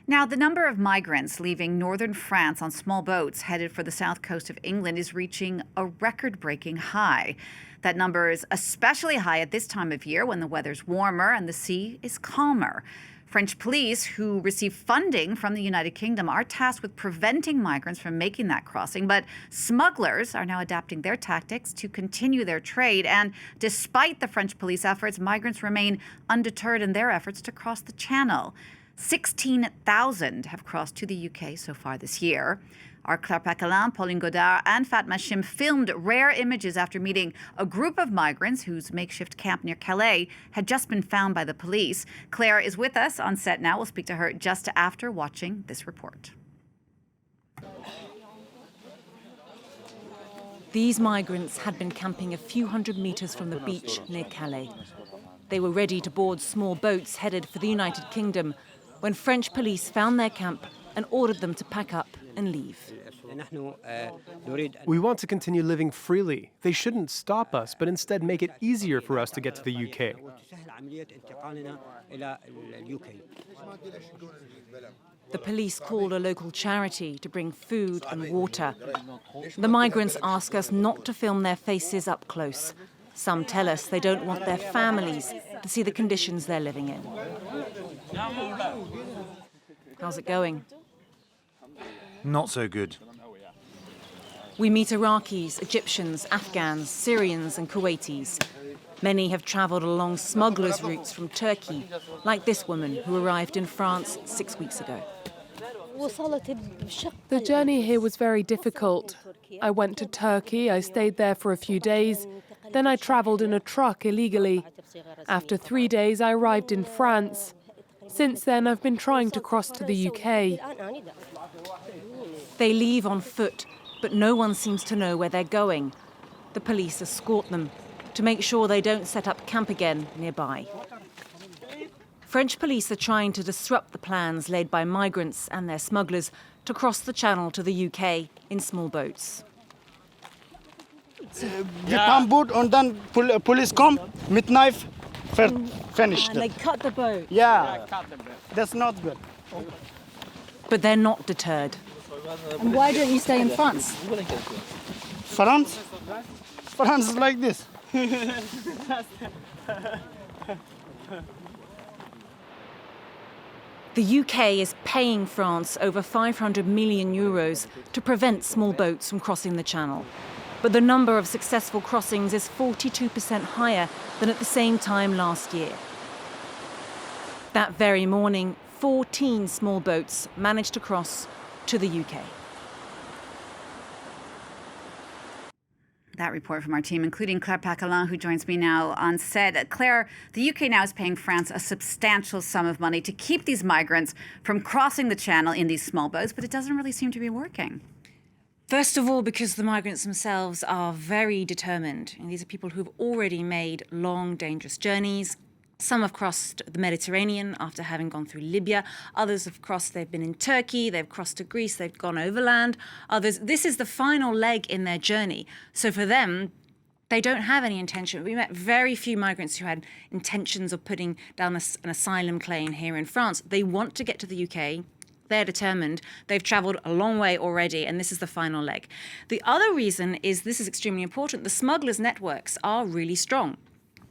Now, the number of migrants leaving northern France on small boats headed for the south coast of England is reaching a record-breaking high. That number is especially high at this time of year when the weather's warmer and the sea is calmer. French police, who receive funding from the United Kingdom, are tasked with preventing migrants from making that crossing. But smugglers are now adapting their tactics to continue their trade. And despite the French police efforts, migrants remain undeterred in their efforts to cross the Channel. 16,000 have crossed to the UK so far this year. Our Claire Paccalin, Pauline Godart and Fatma Shim filmed rare images after meeting a group of migrants whose makeshift camp near Calais had just been found by the police. Claire is with us on set now. We'll speak to her just after watching this report. These migrants had been camping a few hundred metres from the beach near Calais. They were ready to board small boats headed for the United Kingdom when French police found their camp and ordered them to pack up and leave. We want to continue living freely. They shouldn't stop us, but instead make it easier for us to get to the UK. The police called a local charity to bring food and water. The migrants ask us not to film their faces up close. Some tell us they don't want their families to see the conditions they're living in. How's it going? Not so good. We meet Iraqis, Egyptians, Afghans, Syrians and Kuwaitis. Many have travelled along smugglers' routes from Turkey, like this woman who arrived in France 6 weeks ago. The journey here was very difficult. I went to Turkey, I stayed there for a few days, then I travelled in a truck illegally. After 3 days, I arrived in France. Since then, I've been trying to cross to the UK. They leave on foot, but no one seems to know where they're going. The police escort them to make sure they don't set up camp again nearby. French police are trying to disrupt the plans laid by migrants and their smugglers to cross the Channel to the UK in small boats. We come boat and then police come with knife, finished. And they cut the boat. Yeah, that's not good. But they're not deterred. And why don't you stay in France? France? France is like this. The UK is paying France over 500 million euros to prevent small boats from crossing the Channel. But the number of successful crossings is 42% higher than at the same time last year. That very morning, 14 small boats managed to cross to the UK. That report from our team, including Claire Paccalin, who joins me now on set. Claire, the UK now is paying France a substantial sum of money to keep these migrants from crossing the Channel in these small boats, but it doesn't really seem to be working. First of all, because the migrants themselves are very determined. And these are people who've already made long, dangerous journeys. Some have crossed the Mediterranean after having gone through Libya. Others have crossed, they've been in Turkey, they've crossed to Greece, they've gone overland. Others, this is the final leg in their journey. So for them, they don't have any intention. We met very few migrants who had intentions of putting down an asylum claim here in France. They want to get to the UK. They're determined. They've travelled a long way already, and this is the final leg. The other reason is, this is extremely important, the smugglers' networks are really strong.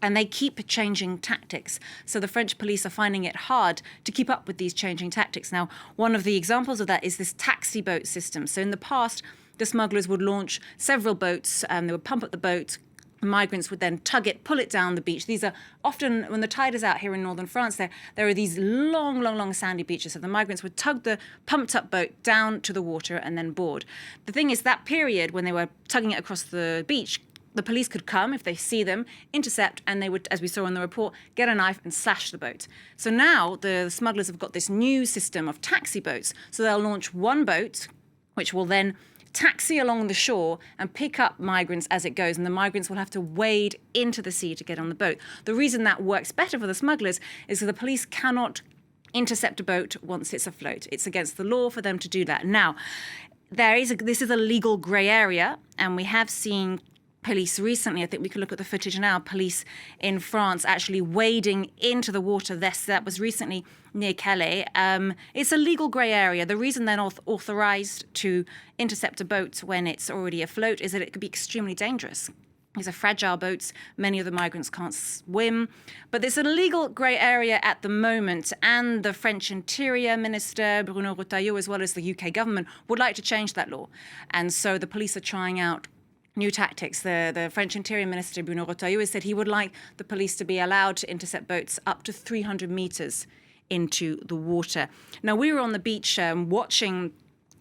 And they keep changing tactics. So the French police are finding it hard to keep up with these changing tactics. Now, one of the examples of that is this taxi boat system. So in the past, the smugglers would launch several boats, and they would pump up the boat. Migrants would then tug it, pull it down the beach. These are often, when the tide is out here in northern France, there are these long sandy beaches. So the migrants would tug the pumped-up boat down to the water and then board. The thing is, that period when they were tugging it across the beach, the police could come, if they see them, intercept, and they would, as we saw in the report, get a knife and slash the boat. So now the smugglers have got this new system of taxi boats. So they'll launch one boat, which will then taxi along the shore and pick up migrants as it goes, and the migrants will have to wade into the sea to get on the boat. The reason that works better for the smugglers is that the police cannot intercept a boat once it's afloat. It's against the law for them to do that. Now, this is a legal grey area, and we have seen police recently. I think we can look at the footage now. Police in France actually wading into the water. That was recently near Calais. It's a legal grey area. The reason they're not authorised to intercept a boat when it's already afloat is that it could be extremely dangerous. These are fragile boats. Many of the migrants can't swim. But there's a legal grey area at the moment, and the French Interior Minister, Bruno Retailleau, as well as the UK government, would like to change that law. And so the police are trying out new tactics. The French Interior Minister, Bruno Retailleau, has said he would like the police to be allowed to intercept boats up to 300 metres into the water. Now, we were on the beach watching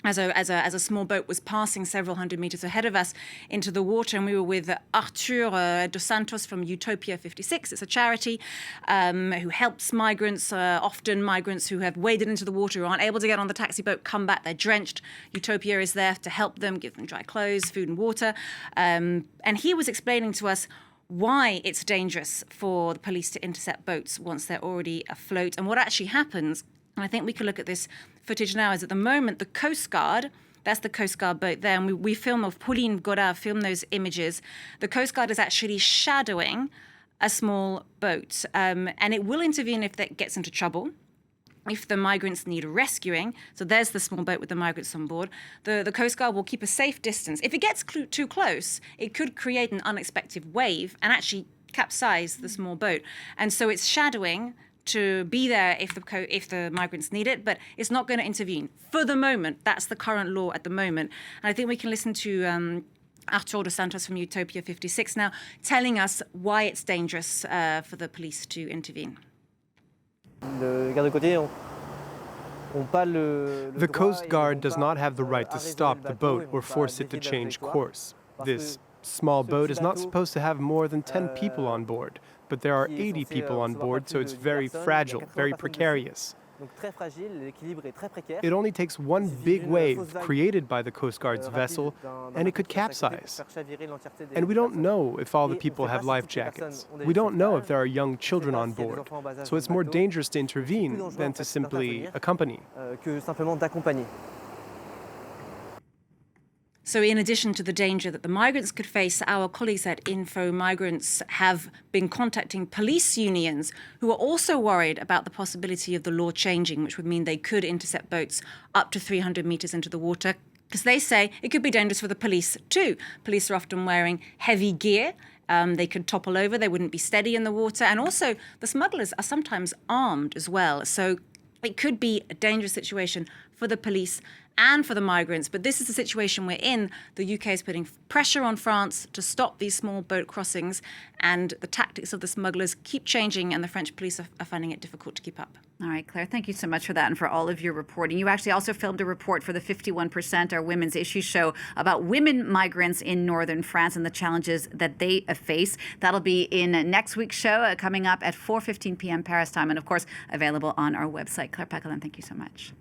as a small boat was passing several hundred meters ahead of us into the water, and we were with Arthur dos Santos from Utopia 56. It's a charity who helps migrants, often migrants who have waded into the water, who aren't able to get on the taxi boat, come back, they're drenched. Utopia is there to help them, give them dry clothes, food and water. And he was explaining to us why it's dangerous for the police to intercept boats once they're already afloat, and what actually happens. And I think we can look at this footage now. Is at the moment the Coast Guard, that's the Coast Guard boat there, and we film of Pauline, Godart filmed those images. The Coast Guard is actually shadowing a small boat, and it will intervene if that gets into trouble, if the migrants need rescuing. So there's the small boat with the migrants on board. The Coast Guard will keep a safe distance. If it gets too close, it could create an unexpected wave and actually capsize the small boat. And so it's shadowing to be there if the migrants need it, but it's not going to intervene. For the moment, that's the current law at the moment. And I think we can listen to Arthur dos Santos from Utopia 56 now, telling us why it's dangerous for the police to intervene. The Coast Guard does not have the right to stop the boat or force it to change course. This small boat is not supposed to have more than 10 people on board, but there are 80 people on board, so it's very fragile, very precarious. It only takes one big wave created by the Coast Guard's vessel, and it could capsize. And we don't know if all the people have life jackets. We don't know if there are young children on board. So it's more dangerous to intervene than to simply accompany. So in addition to the danger that the migrants could face, our colleagues at Info Migrants have been contacting police unions who are also worried about the possibility of the law changing, which would mean they could intercept boats up to 300 metres into the water, because they say it could be dangerous for the police too. Police are often wearing heavy gear. They could topple over, they wouldn't be steady in the water. And also the smugglers are sometimes armed as well. So it could be a dangerous situation for the police and for the migrants. But this is the situation we're in. The UK is putting pressure on France to stop these small boat crossings, and the tactics of the smugglers keep changing, and the French police are finding it difficult to keep up. All right, Claire, thank you so much for that and for all of your reporting. You actually also filmed a report for the 51%, our Women's Issue show, about women migrants in northern France and the challenges that they face. That'll be in next week's show, coming up at 4:15 p.m. Paris time, and of course, available on our website. Claire Paccalin, thank you so much.